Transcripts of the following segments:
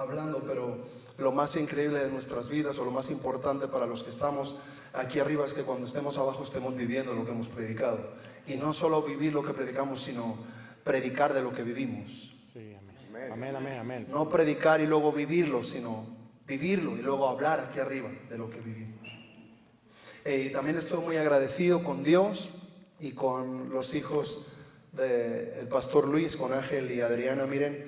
hablando, pero lo más increíble de nuestras vidas, o lo más importante para los que estamos aquí arriba, es que cuando estemos abajo estemos viviendo lo que hemos predicado. Y no solo vivir lo que predicamos, sino predicar de lo que vivimos. Sí, amén. Amén, amén, amén. No predicar y luego vivirlo, sino vivirlo y luego hablar aquí arriba de lo que vivimos. Y también estoy muy agradecido con Dios y con los hijos del pastor Luis, con Ángel y Adriana. Miren,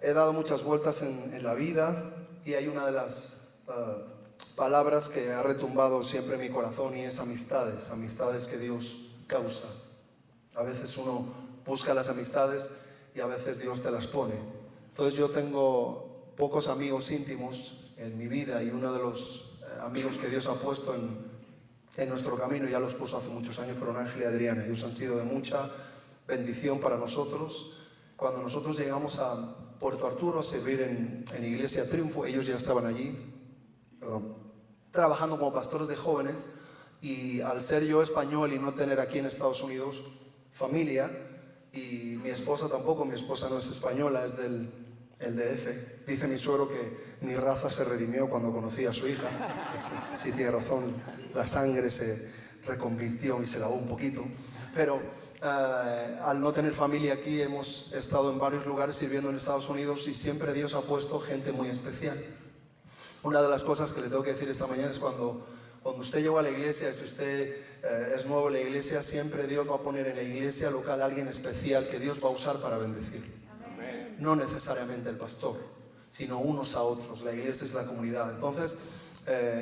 he dado muchas vueltas en la vida, y hay una de las palabras que ha retumbado siempre en mi corazón, y es amistades, amistades que Dios causa. A veces uno busca las amistades y a veces Dios te las pone. Entonces yo tengo pocos amigos íntimos en mi vida, y uno de los amigos que Dios ha puesto en nuestro camino, ya los puso hace muchos años, fueron Ángel y Adriana. Ellos han sido de mucha bendición para nosotros. Cuando nosotros llegamos a Puerto Arturo a servir en Iglesia Triunfo, ellos ya estaban allí, trabajando como pastores de jóvenes. Y al ser yo español y no tener aquí en Estados Unidos familia, y mi esposa tampoco, mi esposa no es española, es del DF. Dice mi suegro que mi raza se redimió cuando conocí a su hija. Sí, tiene razón, la sangre se reconvirtió y se lavó un poquito. Pero al no tener familia aquí, hemos estado en varios lugares sirviendo en Estados Unidos, y siempre Dios ha puesto gente muy especial. Una de las cosas que le tengo que decir esta mañana es cuando usted llegó a la iglesia, si usted es nuevo en la iglesia, siempre Dios va a poner en la iglesia local a alguien especial que Dios va a usar para bendecir. No necesariamente el pastor, sino unos a otros. La iglesia es la comunidad. Entonces,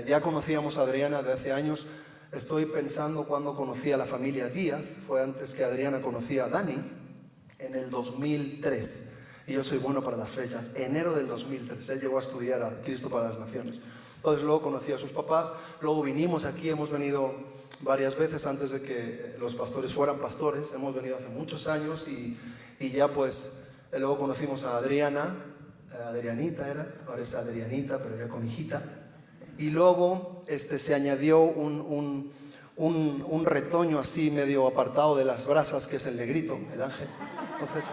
ya conocíamos a Adriana de hace años. Estoy pensando cuando conocí a la familia Díaz. Fue antes que Adriana conocía a Dani, en el 2003. Y yo soy bueno para las fechas. Enero del 2003. Él llegó a estudiar a Cristo para las Naciones. Entonces luego conocí a sus papás. Luego vinimos aquí, hemos venido varias veces antes de que los pastores fueran pastores. Hemos venido hace muchos años, y ya pues... Luego conocimos a Adriana, Adrianita era, ahora es Adrianita, pero ya con hijita. Y luego se añadió un retoño así medio apartado de las brasas, que es el negrito, el Ángel. Entonces,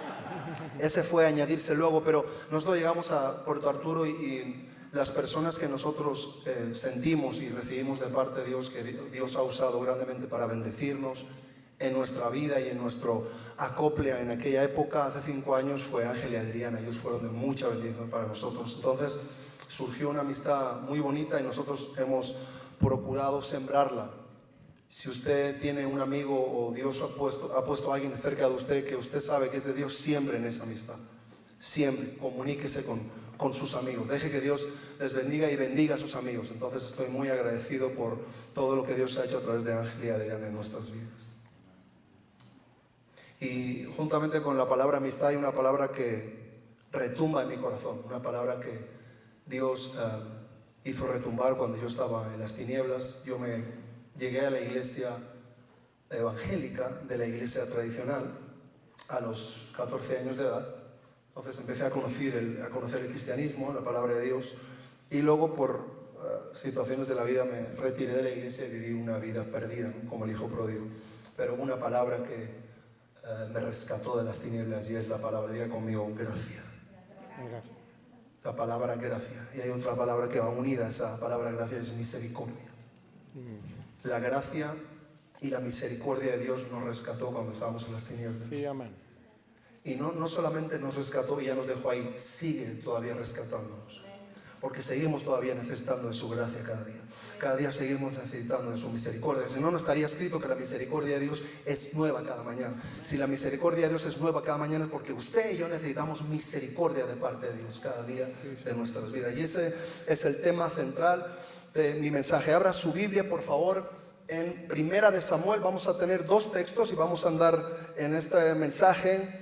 ese fue a añadirse luego, pero nosotros llegamos a Puerto Arturo, y las personas que nosotros sentimos y recibimos de parte de Dios, que Dios ha usado grandemente para bendecirnos en nuestra vida y en nuestro acople en aquella época, hace 5 años, fue Ángel y Adriana. Ellos fueron de mucha bendición para nosotros. Entonces surgió una amistad muy bonita, y nosotros hemos procurado sembrarla. Si usted tiene un amigo, o Dios ha puesto a alguien cerca de usted que usted sabe que es de Dios, siempre en esa amistad. Siempre comuníquese con sus amigos. Deje que Dios les bendiga y bendiga a sus amigos. Entonces estoy muy agradecido por todo lo que Dios ha hecho a través de Ángel y Adriana en nuestras vidas. Y juntamente con la palabra amistad hay una palabra que retumba en mi corazón, una palabra que Dios hizo retumbar cuando yo estaba en las tinieblas. Yo me llegué a la iglesia evangélica, de la iglesia tradicional, a los 14 años de edad. Entonces empecé a conocer el cristianismo, la palabra de Dios, y luego por situaciones de la vida me retiré de la iglesia y viví una vida perdida, ¿no? Como el hijo pródigo. Pero una palabra que me rescató de las tinieblas, y es la palabra, diga conmigo, gracia. Gracias. La palabra gracia. Y hay otra palabra que va unida a esa palabra gracia, es misericordia. La gracia y la misericordia de Dios nos rescató cuando estábamos en las tinieblas. Sí, amén. Y no solamente nos rescató y ya nos dejó ahí, sigue todavía rescatándonos. Porque seguimos todavía necesitando de su gracia cada día. Cada día seguimos necesitando de su misericordia. Si no, no estaría escrito que la misericordia de Dios es nueva cada mañana. Si la misericordia de Dios es nueva cada mañana, es porque usted y yo necesitamos misericordia de parte de Dios cada día de nuestras vidas. Y ese es el tema central de mi mensaje. Abra su Biblia, por favor, en Primera de Samuel. Vamos a tener 2 textos y vamos a andar en este mensaje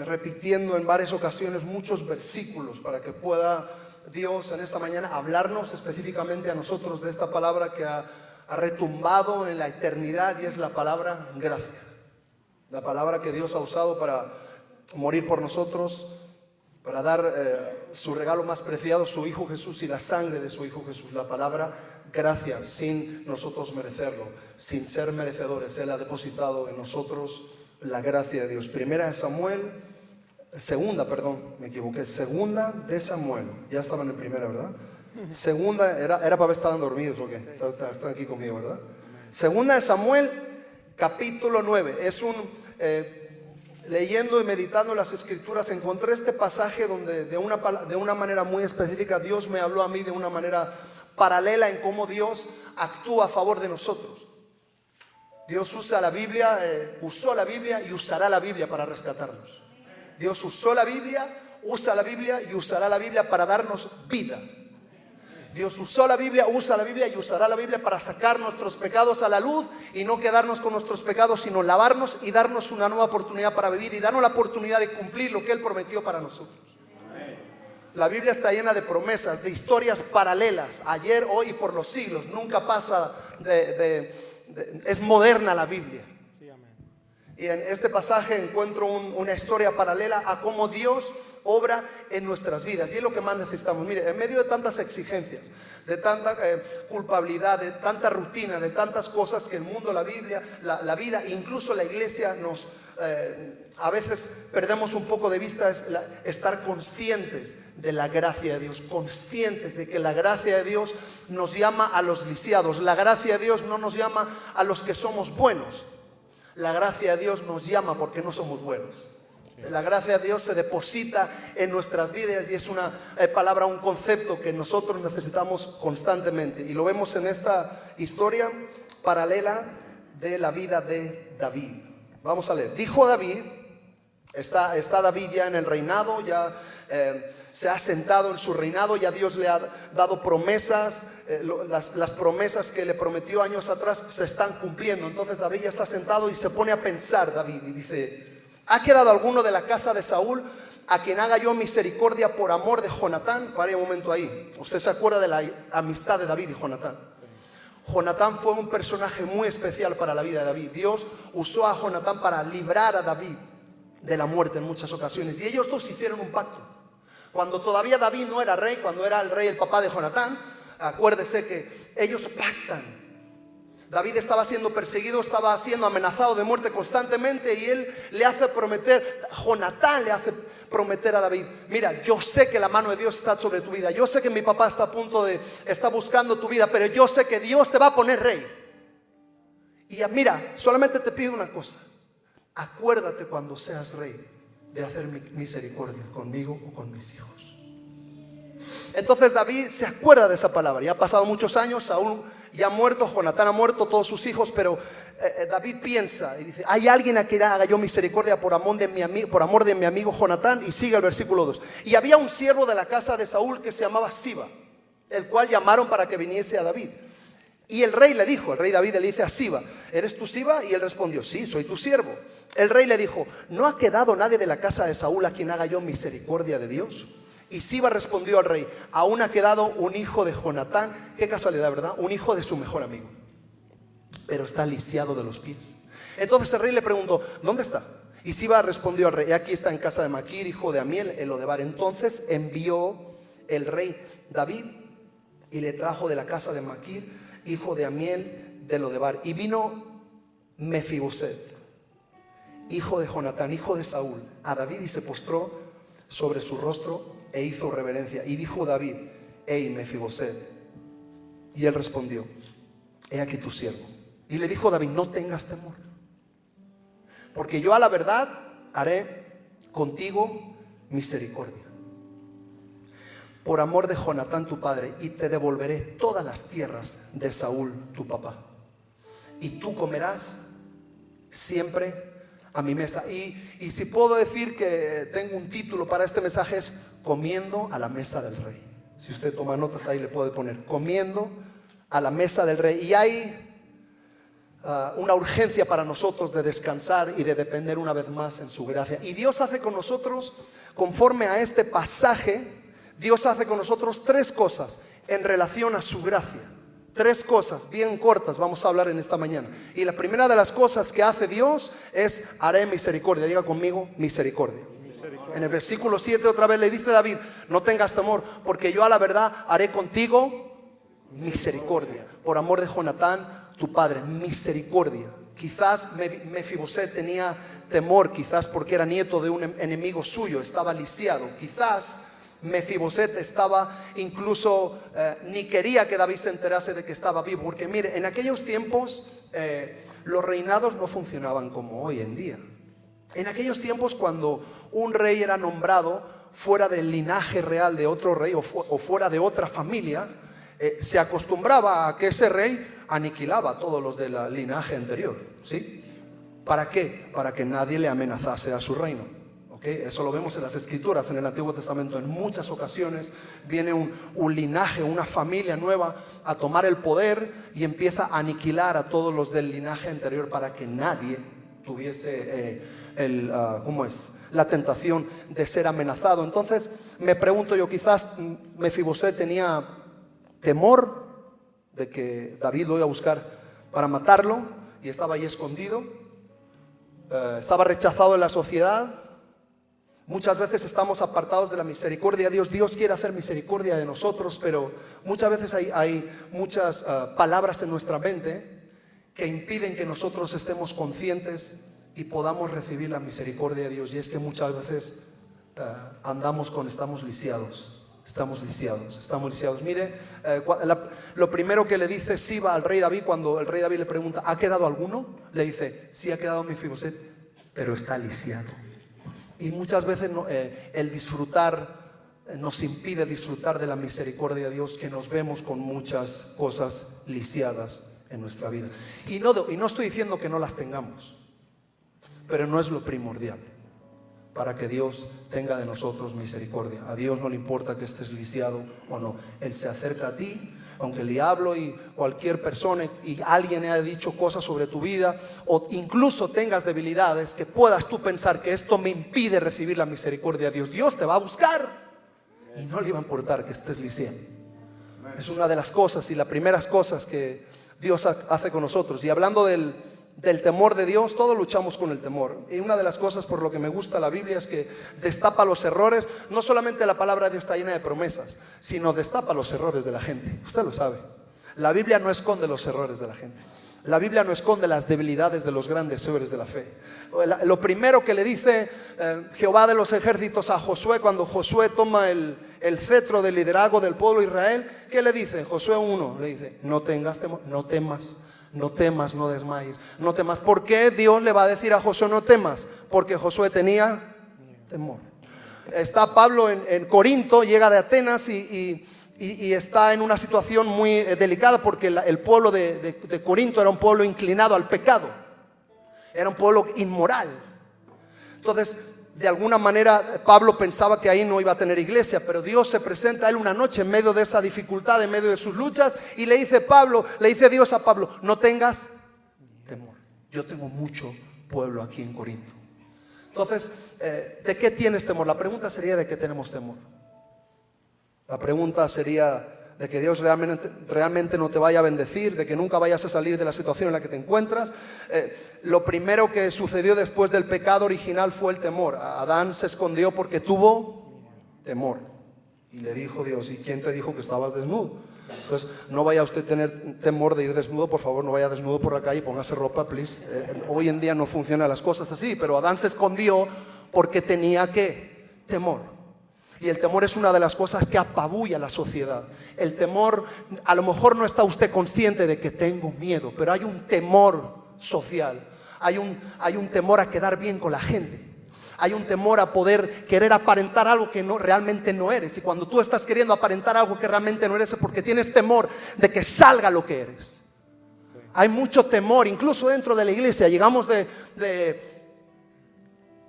repitiendo en varias ocasiones muchos versículos para que pueda Dios en esta mañana hablarnos específicamente a nosotros de esta palabra que ha retumbado en la eternidad, y es la palabra gracia. La palabra que Dios ha usado para morir por nosotros, para dar su regalo más preciado, su Hijo Jesús, y la sangre de su Hijo Jesús. La palabra gracia, sin nosotros merecerlo, sin ser merecedores. Él ha depositado en nosotros la gracia de Dios. Primera de Samuel, Segunda, perdón, me equivoqué. Segunda de Samuel. Ya estaba en el primero, ¿verdad? Segunda, era para ver si estaban dormidos o qué. Están aquí conmigo, ¿verdad? Segunda de Samuel, capítulo 9. Es un... leyendo y meditando las escrituras, encontré este pasaje donde de una manera muy específica Dios me habló a mí de una manera paralela en cómo Dios actúa a favor de nosotros. Dios usa la Biblia, usó la Biblia y usará la Biblia para rescatarnos. Dios usó la Biblia, usa la Biblia y usará la Biblia para darnos vida. Dios usó la Biblia, usa la Biblia y usará la Biblia para sacar nuestros pecados a la luz y no quedarnos con nuestros pecados, sino lavarnos y darnos una nueva oportunidad para vivir y darnos la oportunidad de cumplir lo que Él prometió para nosotros. La Biblia está llena de promesas, de historias paralelas, ayer, hoy y por los siglos. Nunca pasa es moderna la Biblia. Y en este pasaje encuentro una historia paralela a cómo Dios obra en nuestras vidas, y es lo que más necesitamos. Mire, en medio de tantas exigencias, de tanta culpabilidad, de tanta rutina, de tantas cosas que el mundo, la Biblia, la vida, incluso la iglesia nos a veces perdemos un poco de vista, es estar conscientes de la gracia de Dios, conscientes de que la gracia de Dios nos llama a los lisiados. La gracia de Dios no nos llama a los que somos buenos. La gracia de Dios nos llama porque no somos buenos. La gracia de Dios se deposita en nuestras vidas y es una palabra, un concepto que nosotros necesitamos constantemente. Y lo vemos en esta historia paralela de la vida de David. Vamos a leer. Dijo David, está David ya en el reinado, ya se ha sentado en su reinado, ya Dios le ha dado promesas, las promesas que le prometió años atrás se están cumpliendo. Entonces David ya está sentado y se pone a pensar David y dice: ¿ha quedado alguno de la casa de Saúl a quien haga yo misericordia por amor de Jonatán? Pare un momento ahí. Usted se acuerda de la amistad de David y Jonatán. Jonatán fue un personaje muy especial para la vida de David. Dios usó a Jonatán para librar a David de la muerte en muchas ocasiones. Y ellos dos hicieron un pacto. Cuando todavía David no era rey, cuando era el rey, el papá de Jonatán, acuérdese que ellos pactan. David estaba siendo perseguido, estaba siendo amenazado de muerte constantemente, y él le hace prometer, Jonatán le hace prometer a David: mira, yo sé que la mano de Dios está sobre tu vida, yo sé que mi papá está buscando tu vida, pero yo sé que Dios te va a poner rey. Y mira, solamente te pido una cosa: acuérdate cuando seas rey de hacer misericordia conmigo o con mis hijos. Entonces David se acuerda de esa palabra. Ya han pasado muchos años, Saúl ya ha muerto, Jonatán ha muerto, todos sus hijos, pero David piensa y dice: ¿hay alguien a quien haga yo misericordia por amor de mi amigo Jonatán? Y sigue el versículo 2. Y había un siervo de la casa de Saúl que se llamaba Siba, el cual llamaron para que viniese a David. Y el rey le dijo, el rey David le dice a Siba: ¿eres tú Siba? Y él respondió: sí, soy tu siervo. El rey le dijo: ¿no ha quedado nadie de la casa de Saúl a quien haga yo misericordia de Dios? Y Siba respondió al rey: aún ha quedado un hijo de Jonatán. Qué casualidad, ¿verdad? Un hijo de su mejor amigo, pero está lisiado de los pies. Entonces el rey le preguntó: ¿dónde está? Y Siba respondió al rey: aquí está en casa de Maquir, hijo de Amiel, el Lodebar. Entonces envió el rey David y le trajo de la casa de Maquir, hijo de Amiel, de Lodebar. Y vino Mefiboset, hijo de Jonatán, hijo de Saúl, a David, y se postró sobre su rostro e hizo reverencia. Y dijo David: hey, Mefiboset. Y él respondió: he aquí tu siervo. Y le dijo David: no tengas temor, porque yo a la verdad haré contigo misericordia por amor de Jonatán tu padre, y te devolveré todas las tierras de Saúl tu papá, y tú comerás siempre a mi mesa. Y si puedo decir que tengo un título para este mensaje, es comiendo a la mesa del rey. Si usted toma notas, ahí le puede poner comiendo a la mesa del rey. Y hay una urgencia para nosotros de descansar y de depender una vez más en su gracia. Y Dios hace con nosotros, conforme a este pasaje, Dios hace con nosotros tres cosas en relación a su gracia. Tres cosas bien cortas vamos a hablar en esta mañana. Y la primera de las cosas que hace Dios es: haré misericordia. Diga conmigo: misericordia. En el versículo 7 otra vez le dice David: no tengas temor, porque yo a la verdad haré contigo misericordia por amor de Jonatán tu padre. Misericordia. Quizás Mefiboset tenía temor, quizás porque era nieto de un enemigo suyo, estaba lisiado. Quizás Mefiboset estaba incluso, ni quería que David se enterase de que estaba vivo. Porque mire, en aquellos tiempos los reinados no funcionaban como hoy en día. En aquellos tiempos, cuando un rey era nombrado fuera del linaje real de otro rey o fuera de otra familia, se acostumbraba a que ese rey aniquilaba a todos los del linaje anterior, ¿sí? ¿Para qué? Para que nadie le amenazase a su reino, ¿ok? Eso lo vemos en las Escrituras, en el Antiguo Testamento. En muchas ocasiones viene un linaje, una familia nueva a tomar el poder y empieza a aniquilar a todos los del linaje anterior para que nadie tuviese la tentación de ser amenazado. Entonces me pregunto yo, quizás Mefiboset tenía temor de que David lo iba a buscar para matarlo y estaba ahí escondido. Estaba rechazado en la sociedad. Muchas veces estamos apartados de la misericordia de Dios. Dios quiere hacer misericordia de nosotros, pero muchas veces hay muchas palabras en nuestra mente que impiden que nosotros estemos conscientes y podamos recibir la misericordia de Dios. Y es que muchas veces estamos lisiados. Estamos lisiados. Mire, lo primero que le dice Siba al rey David, cuando el rey David le pregunta, ¿ha quedado alguno? Le dice, sí ha quedado Mefiboset, pero está lisiado. Y muchas veces el disfrutar nos impide disfrutar de la misericordia de Dios, que nos vemos con muchas cosas lisiadas en nuestra vida. Y no estoy diciendo que no las tengamos, pero no es lo primordial para que Dios tenga de nosotros misericordia. A Dios no le importa que estés lisiado o no. Él se acerca a ti, aunque el diablo y cualquier persona y alguien haya dicho cosas sobre tu vida, o incluso tengas debilidades que puedas tú pensar que esto me impide recibir la misericordia de Dios. Dios te va a buscar y no le va a importar que estés lisiado. Es una de las cosas y las primeras cosas que Dios hace con nosotros. Y hablando del temor de Dios, todos luchamos con el temor. Y una de las cosas por lo que me gusta la Biblia es que destapa los errores. No solamente la palabra de Dios está llena de promesas, sino destapa los errores de la gente. Usted lo sabe. La Biblia no esconde los errores de la gente. La Biblia no esconde las debilidades de los grandes héroes de la fe. Lo primero que le dice Jehová de los ejércitos a Josué, cuando Josué toma el cetro de liderazgo del pueblo de Israel, ¿qué le dice? Josué 1, le dice, no tengas temor, no temas. No temas, no desmayes, no temas. ¿Por qué Dios le va a decir a Josué no temas? Porque Josué tenía temor. Está Pablo en Corinto, llega de Atenas y está en una situación muy delicada, porque el pueblo de Corinto era un pueblo inclinado al pecado, era un pueblo inmoral. Entonces, de alguna manera Pablo pensaba que ahí no iba a tener iglesia, pero Dios se presenta a él una noche en medio de esa dificultad, en medio de sus luchas, y le dice Dios a Pablo, no tengas temor, yo tengo mucho pueblo aquí en Corinto. Entonces, ¿de qué tienes temor? La pregunta sería, ¿de qué tenemos temor? La pregunta sería de que Dios realmente no te vaya a bendecir, de que nunca vayas a salir de la situación en la que te encuentras. Lo primero que sucedió después del pecado original fue el temor. Adán se escondió porque tuvo temor. Y le dijo Dios, ¿y quién te dijo que estabas desnudo? Entonces, no vaya usted a tener temor de ir desnudo, por favor, no vaya desnudo por la calle, póngase ropa, please. Hoy en día no funcionan las cosas así, pero Adán se escondió porque tenía ¿qué? Temor. Y el temor es una de las cosas que apabulla a la sociedad. El temor, a lo mejor no está usted consciente de que tengo miedo, pero hay un temor social. Hay un temor a quedar bien con la gente. Hay un temor a poder querer aparentar algo que realmente no eres. Y cuando tú estás queriendo aparentar algo que realmente no eres, es porque tienes temor de que salga lo que eres. Hay mucho temor, incluso dentro de la iglesia. Llegamos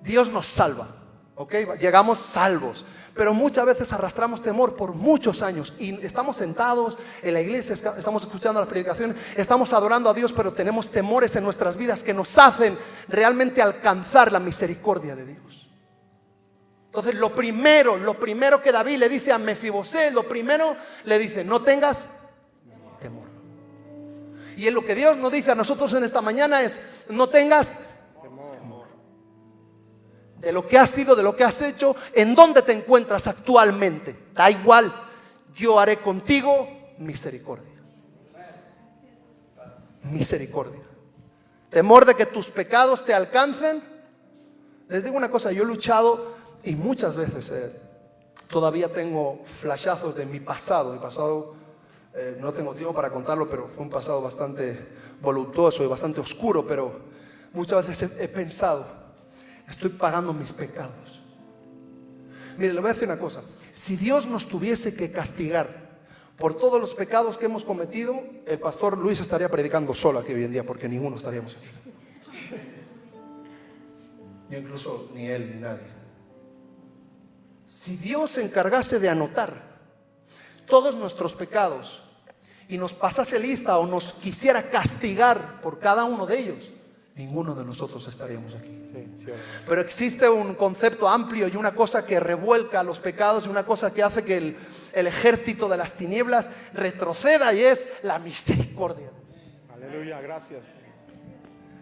Dios nos salva, ¿ok? Llegamos salvos. Pero muchas veces arrastramos temor por muchos años y estamos sentados en la iglesia, estamos escuchando las predicaciones, estamos adorando a Dios, pero tenemos temores en nuestras vidas que nos hacen realmente alcanzar la misericordia de Dios. Entonces lo primero que David le dice a Mefiboset, le dice, no tengas temor. Y en lo que Dios nos dice a nosotros en esta mañana es, no tengas temor. De lo que has sido, de lo que has hecho, en dónde te encuentras actualmente. Da igual, yo haré contigo misericordia. Misericordia. temor de que tus pecados te alcancen. Les digo una cosa, yo he luchado y muchas veces todavía tengo flashazos de mi pasado. Mi pasado, no tengo tiempo para contarlo, pero fue un pasado bastante voluptuoso y bastante oscuro, pero muchas veces he pensado, estoy pagando mis pecados. Mire, le voy a decir una cosa, si Dios nos tuviese que castigar por todos los pecados que hemos cometido, el pastor Luis estaría predicando solo aquí hoy en día, porque ninguno estaríamos aquí. Yo incluso ni él ni nadie. Si Dios se encargase de anotar todos nuestros pecados y nos pasase lista o nos quisiera castigar por cada uno de ellos, ninguno de nosotros estaríamos aquí. Pero existe un concepto amplio y una cosa que revuelca los pecados y una cosa que hace que el ejército de las tinieblas retroceda, y es la misericordia. Aleluya, gracias.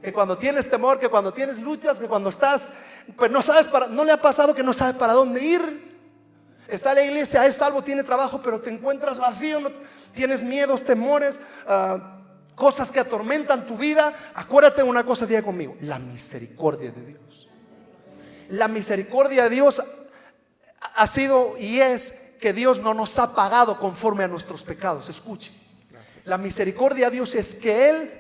Que cuando tienes temor, que cuando tienes luchas, que cuando estás, pues no le ha pasado que no sabes para dónde ir. Está en la iglesia, es salvo, tiene trabajo, pero te encuentras vacío, tienes miedos, temores, cosas que atormentan tu vida. Acuérdate de una cosa, diga conmigo: la misericordia de Dios. La misericordia de Dios ha sido y es que Dios no nos ha pagado conforme a nuestros pecados. Escuche, la misericordia de Dios es que Él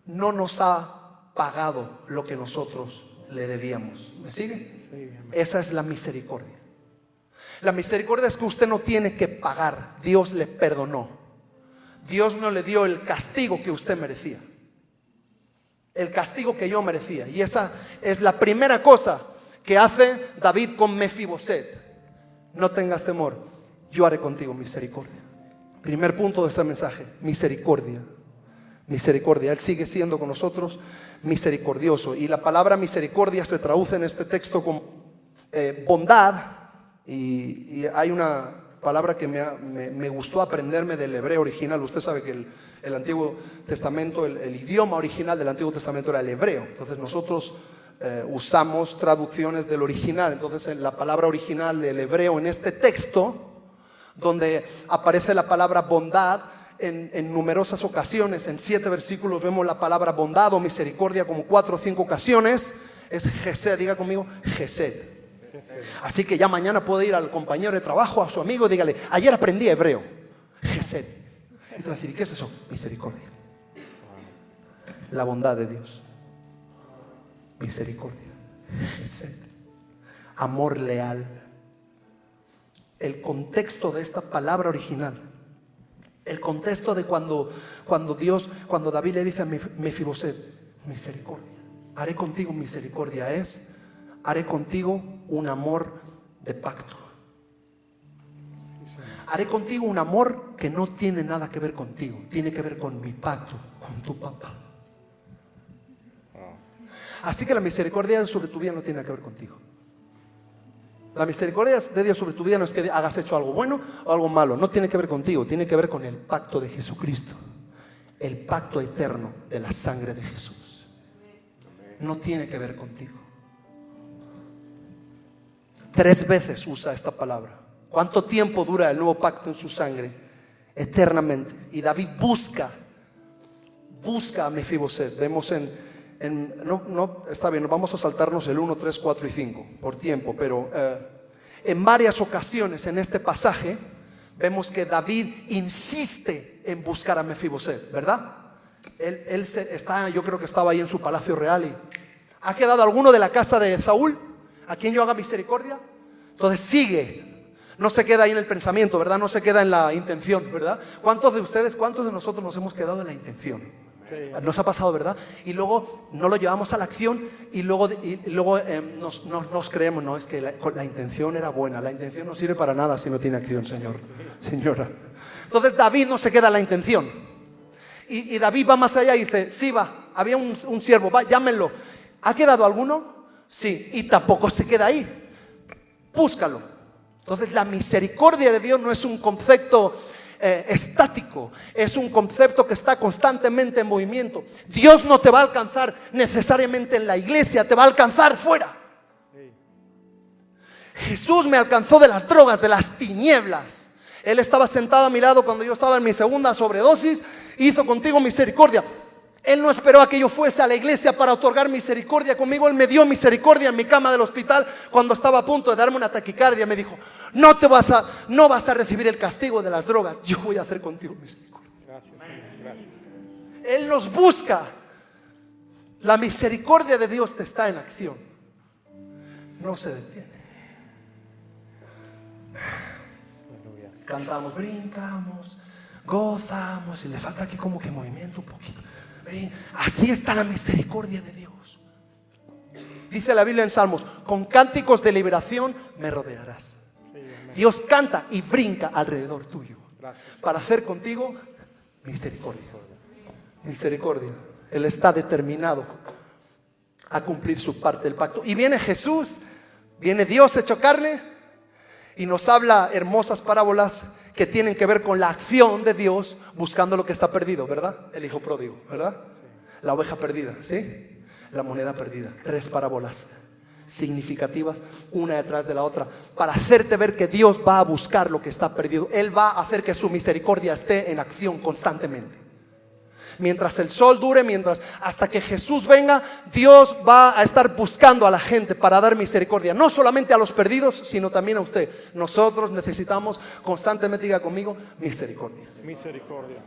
no nos ha pagado lo que nosotros le debíamos. ¿Me sigue? Sí, esa es la misericordia. La misericordia es que usted no tiene que pagar. Dios le perdonó. Dios no le dio el castigo que usted merecía, el castigo que yo merecía. Y esa es la primera cosa que hace David con Mefiboset. No tengas temor, yo haré contigo misericordia. Primer punto de este mensaje: misericordia. Misericordia. Él sigue siendo con nosotros misericordioso. Y la palabra misericordia se traduce en este texto como bondad. Y hay una palabra que me gustó aprenderme del hebreo original. Usted sabe que el Antiguo Testamento, el idioma original del Antiguo Testamento era el hebreo. Entonces nosotros usamos traducciones del original. Entonces la palabra original del hebreo en este texto, donde aparece la palabra bondad, en numerosas ocasiones, en 7 versículos vemos la palabra bondad o misericordia como 4 o 5 ocasiones. Es Gesed, diga conmigo, Gesed. Así que ya mañana puede ir al compañero de trabajo, a su amigo, y dígale: ayer aprendí hebreo, Gesed. Y te va a decir: ¿qué es eso? Misericordia. La bondad de Dios. Misericordia. Gesed. Amor leal. El contexto de esta palabra original, el contexto de cuando David le dice a Mefiboset: misericordia, haré contigo misericordia, haré contigo un amor de pacto. Haré contigo un amor que no tiene nada que ver contigo, tiene que ver con mi pacto, con tu papá. Así que la misericordia sobre tu vida no tiene que ver contigo. La misericordia de Dios sobre tu vida no es que hagas hecho algo bueno o algo malo. No tiene que ver contigo, tiene que ver con el pacto de Jesucristo, el pacto eterno de la sangre de Jesús. No tiene que ver contigo. 3 veces usa esta palabra. ¿Cuánto tiempo dura el nuevo pacto en su sangre? Eternamente. Y David busca a Mefiboset. Vemos está bien, vamos a saltarnos el 1, 3, 4 y 5 por tiempo, pero en varias ocasiones en este pasaje vemos que David insiste en buscar a Mefiboset, ¿verdad? Yo creo que estaba ahí en su palacio real y ¿ha quedado alguno de la casa de Saúl a quien yo haga misericordia? Entonces sigue, no se queda ahí en el pensamiento, ¿verdad? No se queda en la intención, ¿verdad? ¿Cuántos de nosotros nos hemos quedado en la intención? Nos ha pasado, ¿verdad? Y luego no lo llevamos a la acción y luego nos creemos, no, es que la intención era buena. La intención no sirve para nada si no tiene acción, señora. Entonces David no se queda en la intención. Y David va más allá y dice: sí, había un siervo, llámenlo. ¿Ha quedado alguno? Sí, y tampoco se queda ahí. Búscalo. Entonces la misericordia de Dios no es un concepto estático, es un concepto que está constantemente en movimiento. Dios no te va a alcanzar necesariamente en la iglesia, te va a alcanzar fuera. Jesús me alcanzó de las drogas, de las tinieblas. Él estaba sentado a mi lado cuando yo estaba en mi segunda sobredosis. Hizo contigo misericordia. Él no esperó a que yo fuese a la iglesia para otorgar misericordia conmigo. Él me dio misericordia en mi cama del hospital cuando estaba a punto de darme una taquicardia. Me dijo, no vas a recibir el castigo de las drogas. Yo voy a hacer contigo misericordia. Gracias, Señor. Gracias. Él nos busca. La misericordia de Dios te está en acción. No se detiene. Aleluya. Cantamos, brincamos, gozamos y le falta aquí como que movimiento un poquito. Así está la misericordia de Dios. Dice la Biblia en Salmos, con cánticos de liberación me rodearás. Sí, amén. Dios canta y brinca alrededor tuyo. Gracias. Para hacer contigo misericordia. Misericordia. Él está determinado a cumplir su parte del pacto. Y viene Jesús, viene Dios hecho carne y nos habla hermosas parábolas que tienen que ver con la acción de Dios buscando lo que está perdido, ¿verdad? El hijo pródigo, ¿verdad? La oveja perdida, ¿sí? La moneda perdida. 3 parábolas significativas, una detrás de la otra, para hacerte ver que Dios va a buscar lo que está perdido. Él va a hacer que su misericordia esté en acción constantemente. Mientras el sol dure, hasta que Jesús venga, Dios va a estar buscando a la gente para dar misericordia, no solamente a los perdidos, sino también a usted. Nosotros necesitamos constantemente, diga conmigo, misericordia. Misericordia.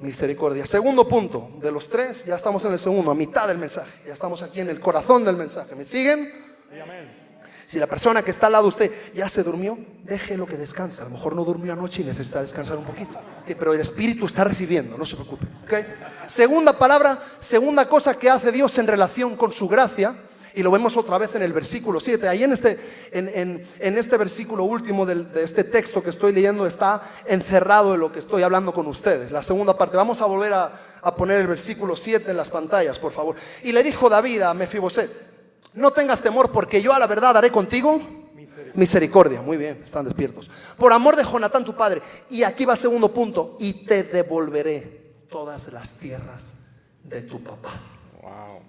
Misericordia. Segundo punto, de los 3, ya estamos en el segundo, a mitad del mensaje. Ya estamos aquí en el corazón del mensaje. ¿Me siguen? Sí, amén. Si la persona que está al lado de usted ya se durmió, déjelo que descanse. A lo mejor no durmió anoche y necesita descansar un poquito. Pero el Espíritu está recibiendo, no se preocupe. ¿Okay? Segunda palabra, segunda cosa que hace Dios en relación con su gracia. Y lo vemos otra vez en el versículo 7. Ahí en este versículo último de este texto que estoy leyendo está encerrado en lo que estoy hablando con ustedes. La segunda parte. Vamos a volver a poner el versículo 7 en las pantallas, por favor. Y le dijo David a Mefiboset, no tengas temor porque yo a la verdad haré contigo misericordia. Muy bien, están despiertos. Por amor de Jonatán tu padre. Y aquí va el segundo punto. Y te devolveré todas las tierras de tu papá. Wow.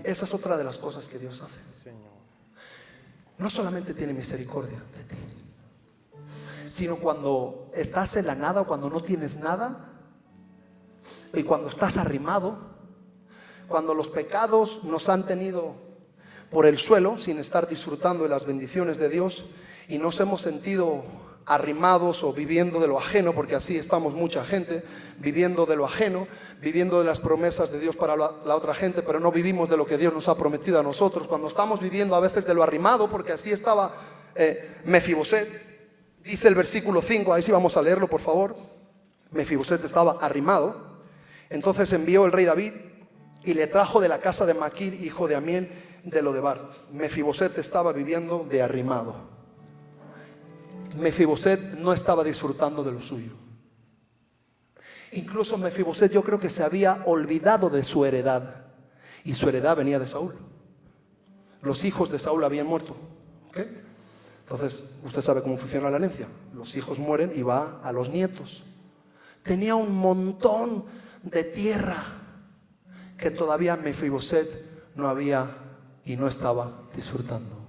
Esa es otra de las cosas que Dios hace. Señor. No solamente tiene misericordia de ti, sino cuando estás en la nada o cuando no tienes nada, y cuando estás arrimado, cuando los pecados nos han tenido por el suelo sin estar disfrutando de las bendiciones de Dios y nos hemos sentido arrimados o viviendo de lo ajeno, porque así estamos mucha gente, viviendo de lo ajeno, viviendo de las promesas de Dios para la otra gente, pero no vivimos de lo que Dios nos ha prometido a nosotros. Cuando estamos viviendo a veces de lo arrimado, porque así estaba Mefiboset, dice el versículo 5, ahí sí vamos a leerlo por favor. Mefiboset estaba arrimado, entonces envió el rey David y le trajo de la casa de Maquir, hijo de Amiel, de Lodebar. Mefiboset estaba viviendo de arrimado. Mefiboset no estaba disfrutando de lo suyo. Incluso Mefiboset yo creo que se había olvidado de su heredad. Y su heredad venía de Saúl. Los hijos de Saúl habían muerto. ¿Okay? Entonces, usted sabe cómo funciona la herencia. Los hijos mueren y va a los nietos. Tenía un montón de tierra que todavía Mefiboset no había y no estaba disfrutando.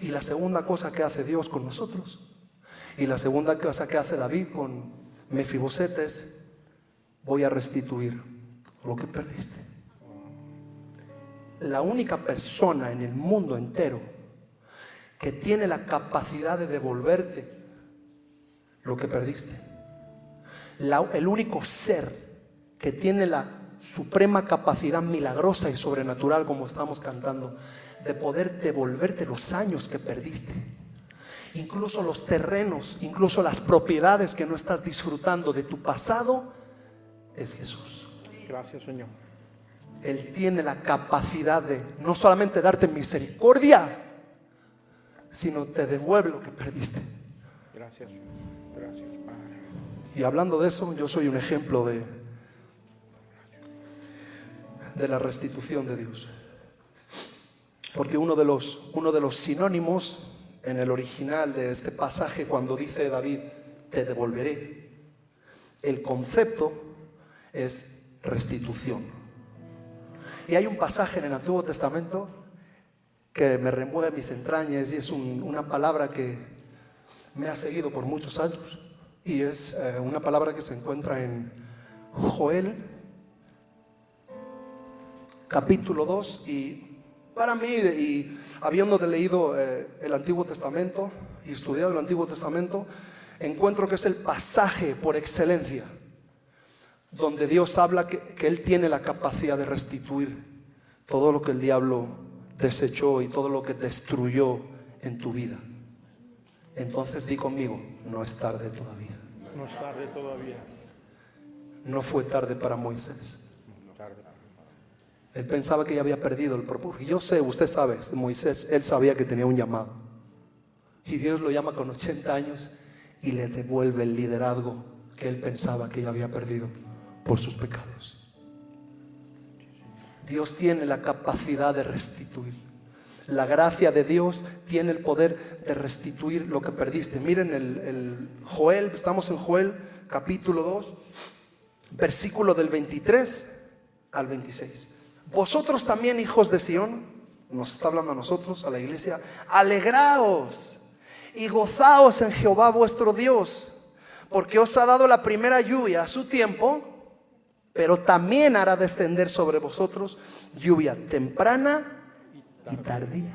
Y la segunda cosa que hace Dios con nosotros, y la segunda cosa que hace David con Mefiboset es: voy a restituir lo que perdiste. La única persona en el mundo entero que tiene la capacidad de devolverte lo que perdiste, el único ser que tiene la suprema capacidad milagrosa y sobrenatural, como estamos cantando, de poder devolverte los años que perdiste, incluso los terrenos, incluso las propiedades que no estás disfrutando de tu pasado, es Jesús. Gracias, Señor. Él tiene la capacidad de no solamente darte misericordia, sino te devuelve lo que perdiste. Gracias. Gracias, Padre. Y hablando de eso, yo soy un ejemplo de la restitución de Dios. Porque uno de los sinónimos en el original de este pasaje, cuando dice David, te devolveré, el concepto es restitución. Y hay un pasaje en el Antiguo Testamento que me remueve mis entrañas y es una palabra que me ha seguido por muchos años. y es una palabra que se encuentra en Joel capítulo 2. Y para mí, y habiendo leído el Antiguo Testamento y estudiado el Antiguo Testamento, encuentro que es el pasaje por excelencia donde Dios habla que Él tiene la capacidad de restituir todo lo que el diablo desechó y todo lo que destruyó en tu vida. Entonces di conmigo, no es tarde todavía. No es tarde todavía. No fue tarde para Moisés. No es tarde. Él pensaba que ya había perdido el propósito. Yo sé, usted sabe, Moisés, él sabía que tenía un llamado. Y Dios lo llama con 80 años y le devuelve el liderazgo que él pensaba que ya había perdido por sus pecados. Dios tiene la capacidad de restituir. La gracia de Dios tiene el poder de restituir lo que perdiste. Miren el Joel, estamos en Joel capítulo 2, versículo del 23 al 26. Vosotros también, hijos de Sión, nos está hablando a nosotros, a la iglesia, alegraos y gozaos en Jehová vuestro Dios, porque os ha dado la primera lluvia a su tiempo, pero también hará descender sobre vosotros lluvia temprana y tardía.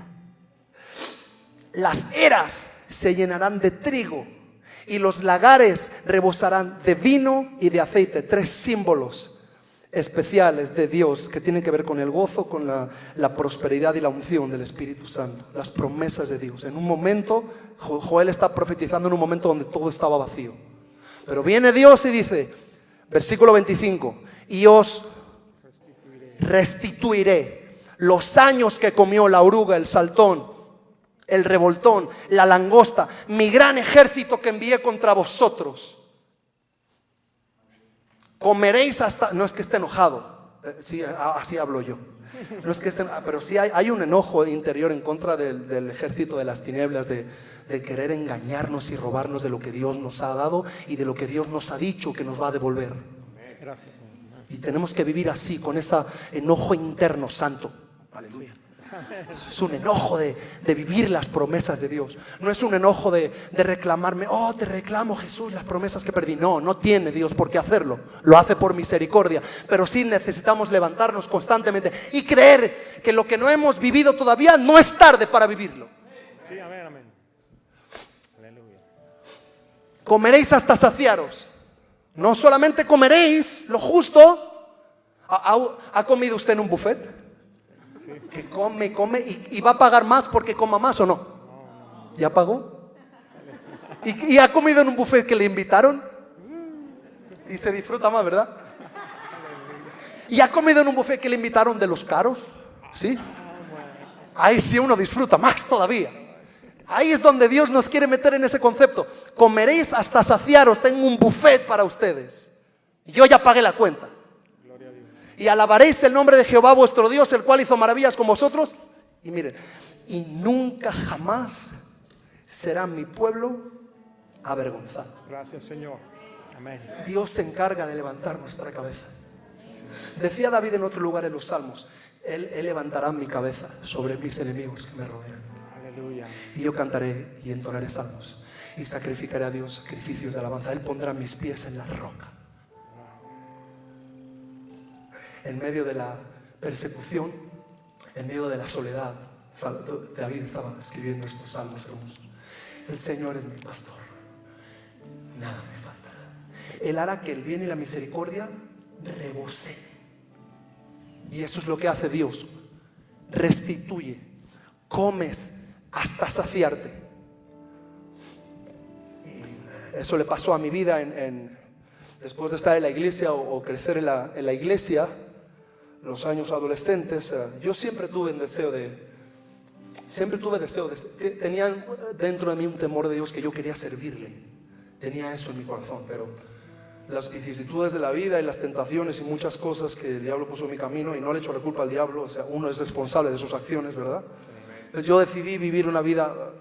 Las eras se llenarán de trigo y los lagares rebosarán de vino y de aceite. 3 símbolos especiales de Dios que tienen que ver con el gozo, con la prosperidad y la unción del Espíritu Santo. Las promesas de Dios. En un momento, Joel está profetizando en un momento donde todo estaba vacío. Pero viene Dios y dice, versículo 25, y os restituiré los años que comió la oruga, el saltón, el revoltón, la langosta, mi gran ejército que envié contra vosotros. Comeréis hasta... No es que esté enojado, sí, así hablo yo. No es que esté, pero sí hay un enojo interior en contra del ejército de las tinieblas, de querer engañarnos y robarnos de lo que Dios nos ha dado y de lo que Dios nos ha dicho que nos va a devolver. Gracias, Señor. Y tenemos que vivir así, con ese enojo interno santo. Aleluya. Es un enojo de vivir las promesas de Dios. No es un enojo de reclamarme, oh, te reclamo, Jesús, las promesas que perdí. No tiene Dios por qué hacerlo. Lo hace por misericordia. Pero sí necesitamos levantarnos constantemente y creer que lo que no hemos vivido todavía no es tarde para vivirlo. Sí, amén, amén. Aleluya. Comeréis hasta saciaros. No solamente comeréis lo justo. ¿Ha comido usted en un buffet? Que come y va a pagar más porque coma más, ¿o no? ¿Ya pagó? ¿Y ha comido en un buffet que le invitaron? Y se disfruta más, ¿verdad? ¿Y ha comido en un buffet que le invitaron de los caros? ¿Sí? Ahí sí uno disfruta más todavía. Ahí es donde Dios nos quiere meter en ese concepto. Comeréis hasta saciaros, tengo un buffet para ustedes. Y yo ya pagué la cuenta. Y alabaréis el nombre de Jehová vuestro Dios, el cual hizo maravillas con vosotros. Y miren, y nunca jamás será mi pueblo avergonzado. Gracias, Señor. Amén. Dios se encarga de levantar nuestra cabeza. Decía David en otro lugar en los Salmos, Él levantará mi cabeza sobre mis enemigos que me rodean. Aleluya. Y yo cantaré y entonaré salmos y sacrificaré a Dios sacrificios de alabanza. Él pondrá mis pies en la roca. En medio de la persecución, en medio de la soledad, David estaba escribiendo estos salmos hermosos. El Señor es mi pastor, nada me faltará. Él hará que el bien y la misericordia rebosen. Y eso es lo que hace Dios. Restituye. Comes hasta saciarte. Y eso le pasó a mi vida después de estar en la iglesia o crecer en la iglesia. Los años adolescentes, yo siempre tuve deseo tenía dentro de mí un temor de Dios que yo quería servirle. Tenía eso en mi corazón, pero las vicisitudes de la vida y las tentaciones y muchas cosas que el diablo puso en mi camino, y no le echo la culpa al diablo, o sea, uno es responsable de sus acciones, ¿verdad? Entonces yo decidí vivir una vida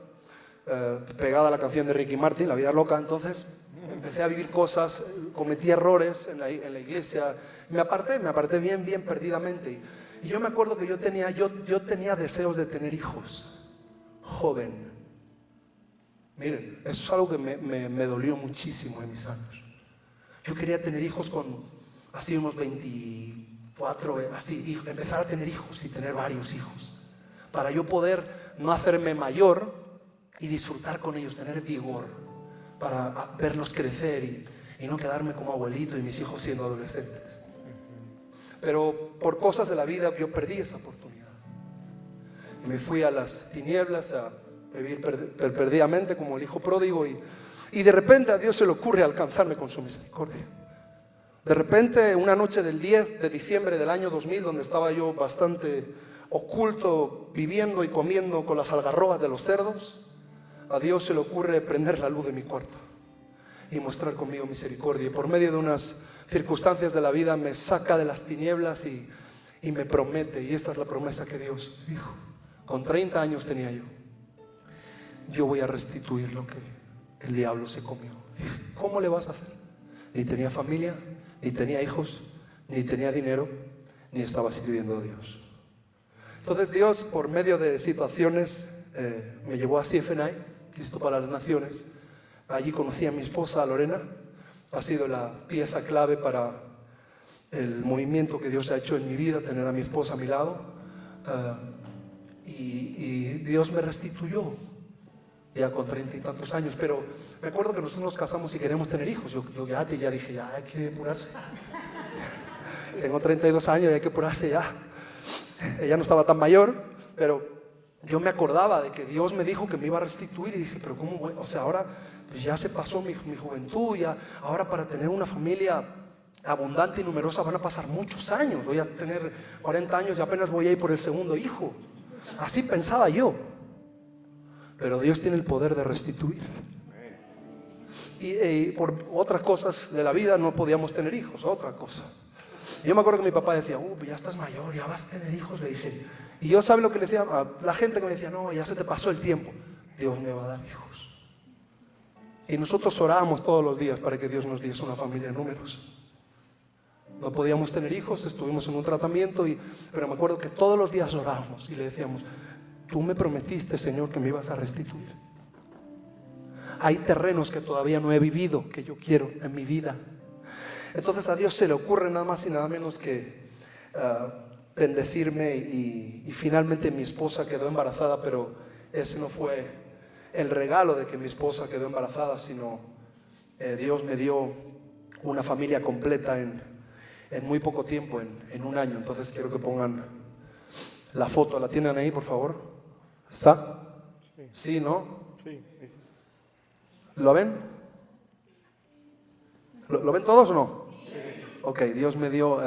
pegada a la canción de Ricky Martin, la vida loca. Entonces empecé a vivir cosas, cometí errores en la iglesia, me aparté bien perdidamente. Y yo me acuerdo que yo tenía deseos de tener hijos, joven. Miren, eso es algo que me dolió muchísimo en mis años. Yo quería tener hijos con así unos 24, así, empezar a tener hijos y tener varios hijos, para yo poder no hacerme mayor y disfrutar con ellos, tener vigor, para verlos crecer y no quedarme como abuelito y mis hijos siendo adolescentes. Pero por cosas de la vida yo perdí esa oportunidad y me fui a las tinieblas a vivir perdidamente como el hijo pródigo y de repente a Dios se le ocurre alcanzarme con su misericordia. De repente, una noche del 10 de diciembre del año 2000, donde estaba yo bastante oculto, viviendo y comiendo con las algarrobas de los cerdos, a Dios se le ocurre prender la luz de mi cuarto y mostrar conmigo misericordia. Y por medio de unas circunstancias de la vida me saca de las tinieblas y me promete, y esta es la promesa que Dios dijo. Con 30 años tenía yo voy a restituir lo que el diablo se comió. ¿Cómo le vas a hacer? Ni tenía familia, ni tenía hijos, ni tenía dinero, ni estaba sirviendo a Dios. Entonces Dios, por medio de situaciones, me llevó a CFNI, Cristo para las Naciones. Allí conocí a mi esposa, Lorena. Ha sido la pieza clave para el movimiento que Dios ha hecho en mi vida, tener a mi esposa a mi lado. Y Dios me restituyó ya con 30 y tantos años. Pero me acuerdo que nosotros nos casamos y queremos tener hijos. Yo ya dije, ya hay que apurarse. Tengo 32 años y hay que apurarse ya. Ella no estaba tan mayor, pero yo me acordaba de que Dios me dijo que me iba a restituir y dije, pero ¿cómo voy? O sea, ahora pues ya se pasó mi juventud, ya, ahora para tener una familia abundante y numerosa van a pasar muchos años. Voy a tener 40 años y apenas voy a ir por el segundo hijo. Así pensaba yo. Pero Dios tiene el poder de restituir. Y por otras cosas de la vida no podíamos tener hijos, otra cosa. Yo me acuerdo que mi papá decía, ya estás mayor, ya vas a tener hijos, le dije. Y yo, ¿sabe lo que le decía a la gente que me decía? No, ya se te pasó el tiempo. Dios me va a dar hijos. Y nosotros orábamos todos los días para que Dios nos diese una familia en números. No podíamos tener hijos, estuvimos en un tratamiento, pero me acuerdo que todos los días orábamos y le decíamos, tú me prometiste, Señor, que me ibas a restituir. Hay terrenos que todavía no he vivido, que yo quiero en mi vida. Entonces a Dios se le ocurre nada más y nada menos que bendecirme y finalmente mi esposa quedó embarazada, pero ese no fue el regalo de que mi esposa quedó embarazada, sino Dios me dio una familia completa en muy poco tiempo, en un año. Entonces quiero que pongan la foto, ¿la tienen ahí por favor? ¿Está? Sí, ¿no? Sí. ¿Lo ven? ¿Lo ven todos o no? Ok, Dios me dio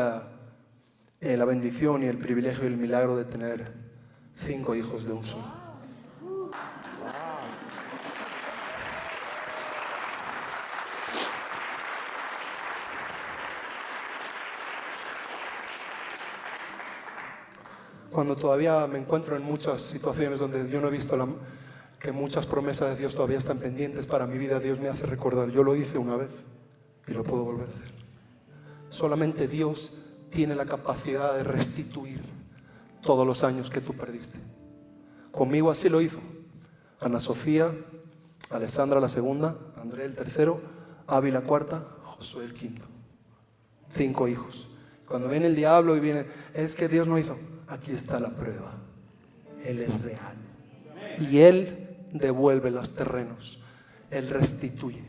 la bendición y el privilegio y el milagro de tener 5 hijos de un solo. Cuando todavía me encuentro en muchas situaciones donde yo no he visto que muchas promesas de Dios todavía están pendientes para mi vida, Dios me hace recordar, yo lo hice una vez y lo puedo volver a hacer. Solamente Dios tiene la capacidad de restituir todos los años que tú perdiste. Conmigo así lo hizo. Ana Sofía, Alessandra la segunda, André el tercero, Avi la cuarta, Josué el quinto. 5 hijos. Cuando viene el diablo y viene, es que Dios no hizo. Aquí está la prueba. Él es real. Y Él devuelve los terrenos. Él restituye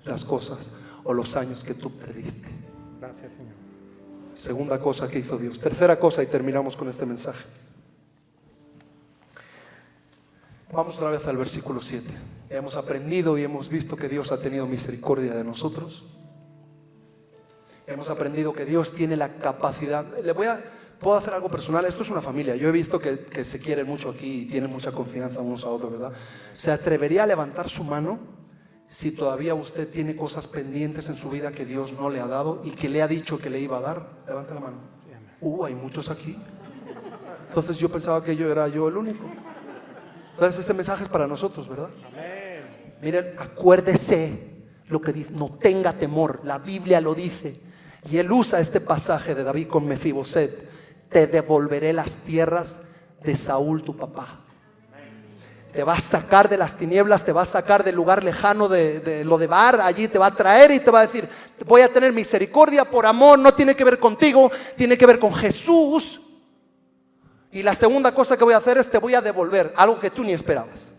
las cosas o los años que tú perdiste. Gracias, Señor. Segunda cosa que hizo Dios. Tercera cosa y terminamos con este mensaje. Vamos otra vez al versículo 7. Hemos aprendido y hemos visto que Dios ha tenido misericordia de nosotros. Hemos aprendido que Dios tiene la capacidad. Puedo hacer algo personal. Esto es una familia. Yo he visto que se quieren mucho aquí y tienen mucha confianza unos a otros, ¿verdad? ¿Se atrevería a levantar su mano si todavía usted tiene cosas pendientes en su vida que Dios no le ha dado y que le ha dicho que le iba a dar? Levante la mano. Hay muchos aquí. Entonces yo pensaba que yo era el único. Entonces este mensaje es para nosotros, ¿verdad? Amén. Miren, acuérdese lo que dice, no tenga temor, la Biblia lo dice. Y él usa este pasaje de David con Mefiboset. Te devolveré las tierras de Saúl tu papá. te va a sacar de las tinieblas, te va a sacar del lugar lejano de lo de Bar, allí te va a traer y te va a decir, voy a tener misericordia por amor, no tiene que ver contigo, tiene que ver con Jesús. Y la segunda cosa que voy a hacer es te voy a devolver algo que tú ni esperabas.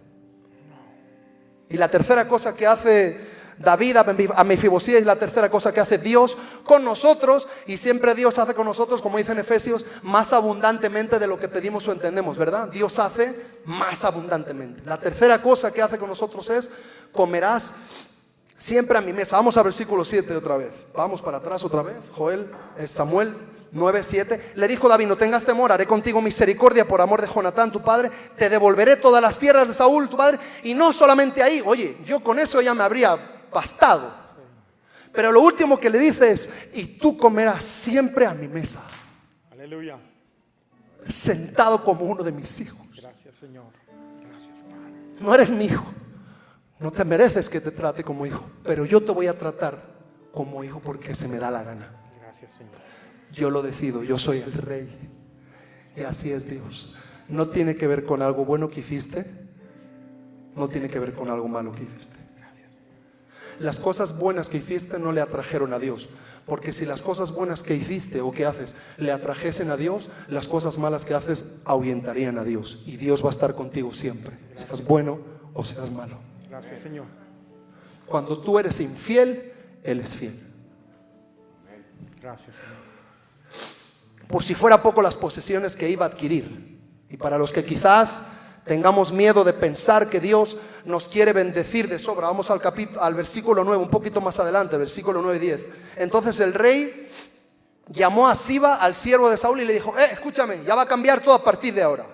Y la tercera cosa que hace David a Mefiboset es la tercera cosa que hace Dios con nosotros, y siempre Dios hace con nosotros, como dice en Efesios, más abundantemente de lo que pedimos o entendemos, ¿verdad? Dios hace más abundantemente. La tercera cosa que hace con nosotros es, comerás siempre a mi mesa. Vamos al versículo 7 otra vez. Vamos para atrás otra vez. Samuel 9:7. Le dijo David, no tengas temor, haré contigo misericordia por amor de Jonatán tu padre, te devolveré todas las tierras de Saúl tu padre. Y no solamente ahí, oye, yo con eso ya me habría bastado. Pero lo último que le dice es, y tú comerás siempre a mi mesa. Aleluya. Sentado como uno de mis hijos. Gracias, Señor. Gracias, Padre. No eres mi hijo, no te mereces que te trate como hijo, pero yo te voy a tratar como hijo porque se me da la gana. Gracias, Señor. Yo lo decido, yo soy el rey. Y así es Dios. No tiene que ver con algo bueno que hiciste, no tiene que ver con algo malo que hiciste. Las cosas buenas que hiciste no le atrajeron a Dios, porque si las cosas buenas que hiciste o que haces le atrajesen a Dios, las cosas malas que haces ahuyentarían a Dios, y Dios va a estar contigo siempre, seas bueno o seas malo. Gracias, Señor. Cuando tú eres infiel, Él es fiel. Gracias, Señor. Por si fuera poco las posesiones que iba a adquirir, y para los que quizás tengamos miedo de pensar que Dios nos quiere bendecir de sobra, vamos al versículo 9, un poquito más adelante, versículo 9-10. Entonces el rey llamó a Siba, al siervo de Saúl, y le dijo, escúchame, ya va a cambiar todo a partir de ahora.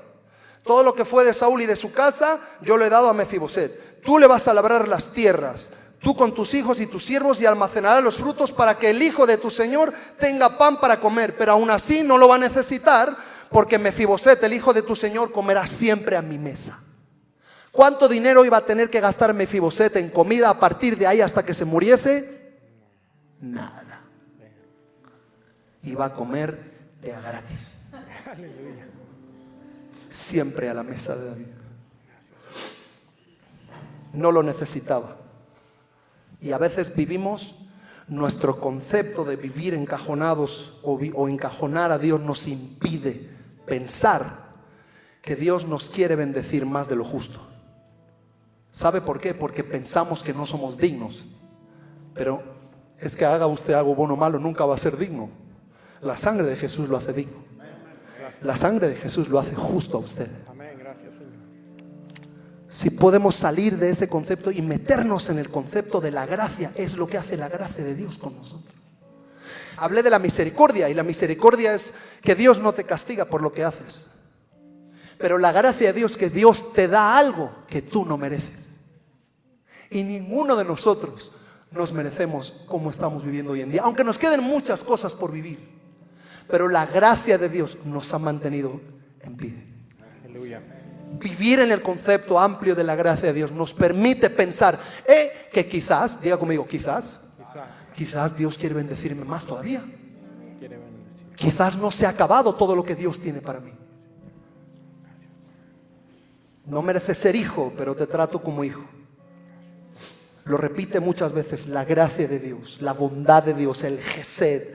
Todo lo que fue de Saúl y de su casa, yo lo he dado a Mefiboset. Tú le vas a labrar las tierras, tú con tus hijos y tus siervos, y almacenarás los frutos para que el hijo de tu señor tenga pan para comer. Pero aún así no lo va a necesitar, porque Mefiboset, el hijo de tu señor, comerá siempre a mi mesa. ¿Cuánto dinero iba a tener que gastar Mefiboset en comida a partir de ahí hasta que se muriese? Nada. Iba a comer de a gratis. Aleluya. Siempre a la mesa de David. No lo necesitaba. Y a veces vivimos, nuestro concepto de vivir encajonados o encajonar a Dios nos impide pensar que Dios nos quiere bendecir más de lo justo. ¿Sabe por qué? Porque pensamos que no somos dignos. Pero es que haga usted algo bueno o malo, nunca va a ser digno. La sangre de Jesús lo hace digno. La sangre de Jesús lo hace justo a usted. Amén. Gracias, Señor. Si podemos salir de ese concepto y meternos en el concepto de la gracia, es lo que hace la gracia de Dios con nosotros. Hablé de la misericordia, y la misericordia es que Dios no te castiga por lo que haces. Pero la gracia de Dios es que Dios te da algo que tú no mereces. Y ninguno de nosotros nos merecemos como estamos viviendo hoy en día, aunque nos queden muchas cosas por vivir. Pero la gracia de Dios nos ha mantenido en pie. Aleluya. Vivir en el concepto amplio de la gracia de Dios nos permite pensar que quizás, diga conmigo, quizás Dios quiere bendecirme más todavía. Quiere bendecir. Quizás no se ha acabado todo lo que Dios tiene para mí. No mereces ser hijo, pero te trato como hijo. Lo repite muchas veces, la gracia de Dios, la bondad de Dios, el Gesed.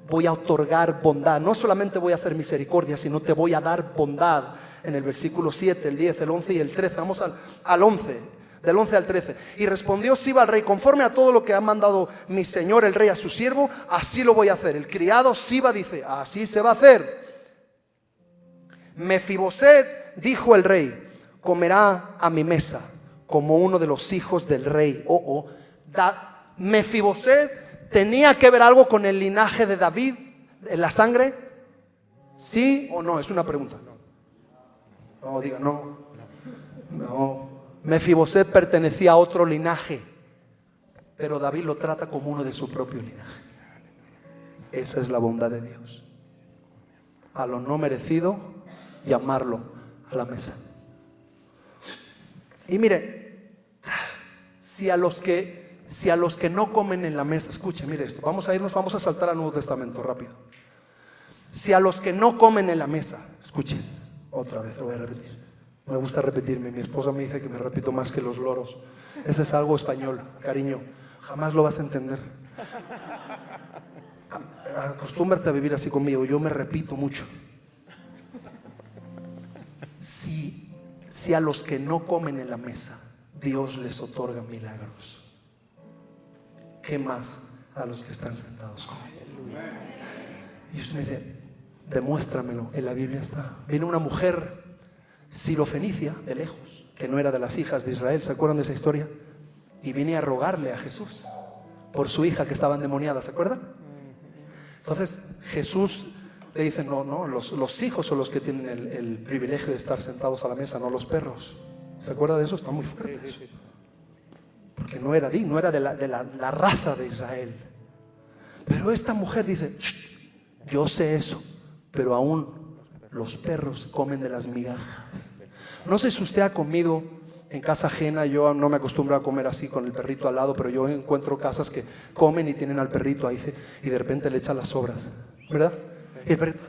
Voy a otorgar bondad, no solamente voy a hacer misericordia, sino te voy a dar bondad. En el versículo 7, el 10, el 11 y el 13, vamos al 11, del 11 al 13. Y respondió Siba al rey, conforme a todo lo que ha mandado mi señor el rey a su siervo, así lo voy a hacer. El criado Siba dice, así se va a hacer. Mefiboset, dijo el rey, comerá a mi mesa como uno de los hijos del rey. Mefiboset tenía que ver algo con el linaje de David, en la sangre. ¿Sí o no? Es una pregunta. No, diga no. No. Mefiboset pertenecía a otro linaje, pero David lo trata como uno de su propio linaje. Esa es la bondad de Dios. A lo no merecido, llamarlo a la mesa. Y mire, si a los que no comen en la mesa, escuche, mire esto, vamos a saltar al Nuevo Testamento rápido. Si a los que no comen en la mesa, escuche, otra vez lo voy a repetir. Me gusta repetirme. Mi esposa me dice que me repito más que los loros. Ese es algo español, cariño. Jamás lo vas a entender. Acostúmbrate a vivir así conmigo. Yo me repito mucho. Si a los que no comen en la mesa Dios les otorga milagros, ¿qué más a los que están sentados con Él? Y Dios me dice, demuéstramelo. En la Biblia está. Viene una mujer sirofenicia de lejos, que no era de las hijas de Israel. ¿Se acuerdan de esa historia? Y viene a rogarle a Jesús por su hija que estaba endemoniada. ¿Se acuerdan? Entonces Jesús le dice, no, los hijos son los que tienen el privilegio de estar sentados a la mesa, no los perros. ¿Se acuerda de eso? Está muy fuerte eso. Porque no era de la raza de Israel. Pero esta mujer dice, yo sé eso, pero aún los perros comen de las migajas. No sé si usted ha comido en casa ajena. Yo no me acostumbro a comer así con el perrito al lado, pero yo encuentro casas que comen y tienen al perrito ahí y de repente le echan las sobras, ¿verdad? Y el perrito,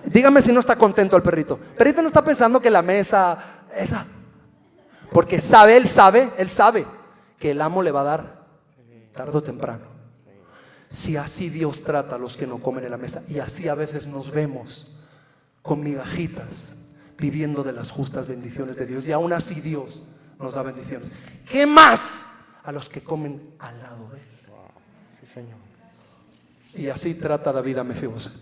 dígame si no está contento el perrito. El perrito no está pensando que la mesa esa, porque él sabe que el amo le va a dar tarde o temprano. Si así Dios trata a los que no comen en la mesa, y así a veces nos vemos con migajitas, viviendo de las justas bendiciones de Dios, y aún así Dios nos da bendiciones, ¿qué más a los que comen al lado de Él? Sí, Señor. Y así trata David a Mefiboset.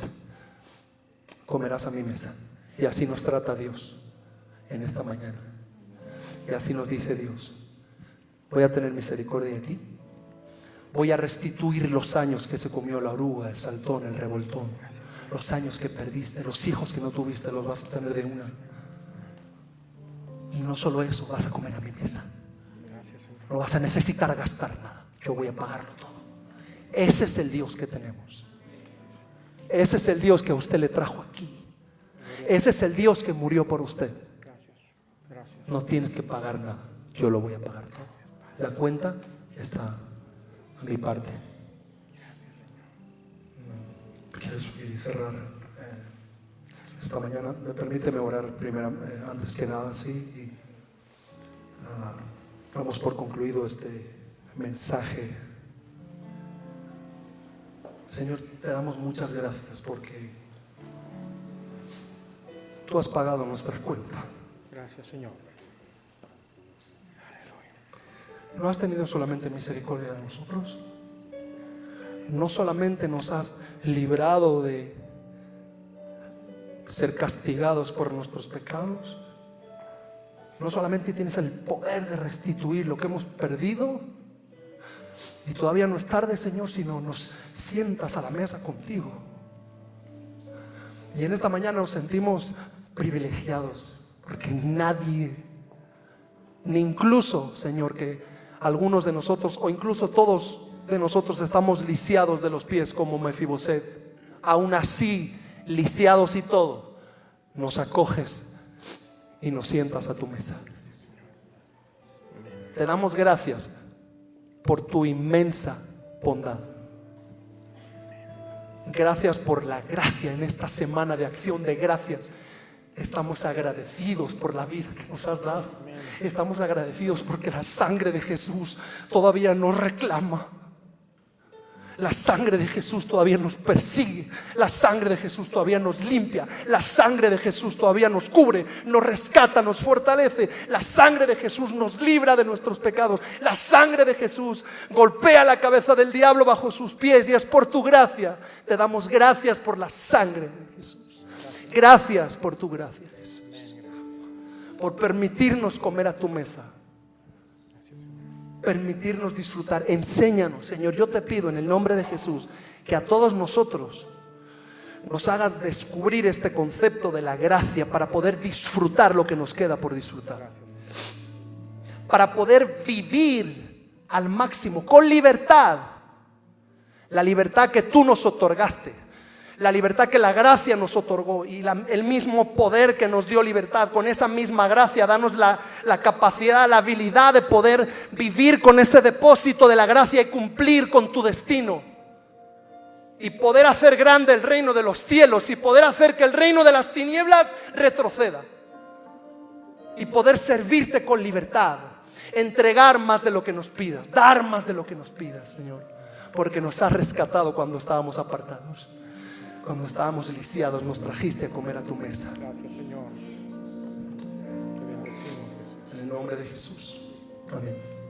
Comerás a mi mesa. Y así nos trata Dios en esta mañana. Y así nos dice Dios, voy a tener misericordia de ti. Voy a restituir los años que se comió la oruga, el saltón, el revoltón. Los años que perdiste, los hijos que no tuviste, los vas a tener de una. Y no solo eso, vas a comer a mi mesa. No vas a necesitar gastar nada. Yo voy a pagarlo todo. Ese es el Dios que tenemos. Ese es el Dios que a usted le trajo aquí. Ese es el Dios que murió por usted. No tienes que pagar nada. Yo lo voy a pagar todo. La cuenta está a mi parte. Quiero subir y cerrar esta mañana. Permíteme orar primero, antes que nada, sí. Y damos por concluido este mensaje. Señor, te damos muchas gracias porque tú has pagado nuestra cuenta. Gracias, Señor. No has tenido solamente misericordia de nosotros. No solamente nos has librado de ser castigados por nuestros pecados. No solamente tienes el poder de restituir lo que hemos perdido. Y todavía no es tarde, Señor, sino nos sientas a la mesa contigo. Y en esta mañana nos sentimos privilegiados, porque nadie, ni incluso, Señor, que algunos de nosotros, o incluso todos de nosotros, estamos lisiados de los pies como Mefiboset. Aún así, lisiados y todo, nos acoges y nos sientas a tu mesa. Te damos gracias por tu inmensa bondad. Gracias por la gracia en esta semana de acción de gracias. Estamos agradecidos por la vida que nos has dado. Estamos agradecidos porque la sangre de Jesús todavía nos reclama. La sangre de Jesús todavía nos persigue. La sangre de Jesús todavía nos limpia. La sangre de Jesús todavía nos cubre, nos rescata, nos fortalece. La sangre de Jesús nos libra de nuestros pecados. La sangre de Jesús golpea la cabeza del diablo bajo sus pies, y es por tu gracia. Te damos gracias por la sangre de Jesús. Gracias por tu gracia, Jesús, por permitirnos comer a tu mesa, permitirnos disfrutar. Enséñanos, Señor. Yo te pido en el nombre de Jesús que a todos nosotros nos hagas descubrir este concepto de la gracia para poder disfrutar lo que nos queda por disfrutar, para poder vivir al máximo, con libertad, la libertad que tú nos otorgaste, la libertad que la gracia nos otorgó, y el mismo poder que nos dio libertad. Con esa misma gracia, danos la capacidad, la habilidad de poder vivir con ese depósito de la gracia y cumplir con tu destino, y poder hacer grande el reino de los cielos, y poder hacer que el reino de las tinieblas retroceda. y poder servirte con libertad, entregar más de lo que nos pidas, dar más de lo que nos pidas, Señor, porque nos has rescatado cuando estábamos apartados, cuando estábamos lisiados, nos trajiste a comer a tu mesa. Gracias, Señor. Te bendecimos, Jesús. En el nombre de Jesús. Amén.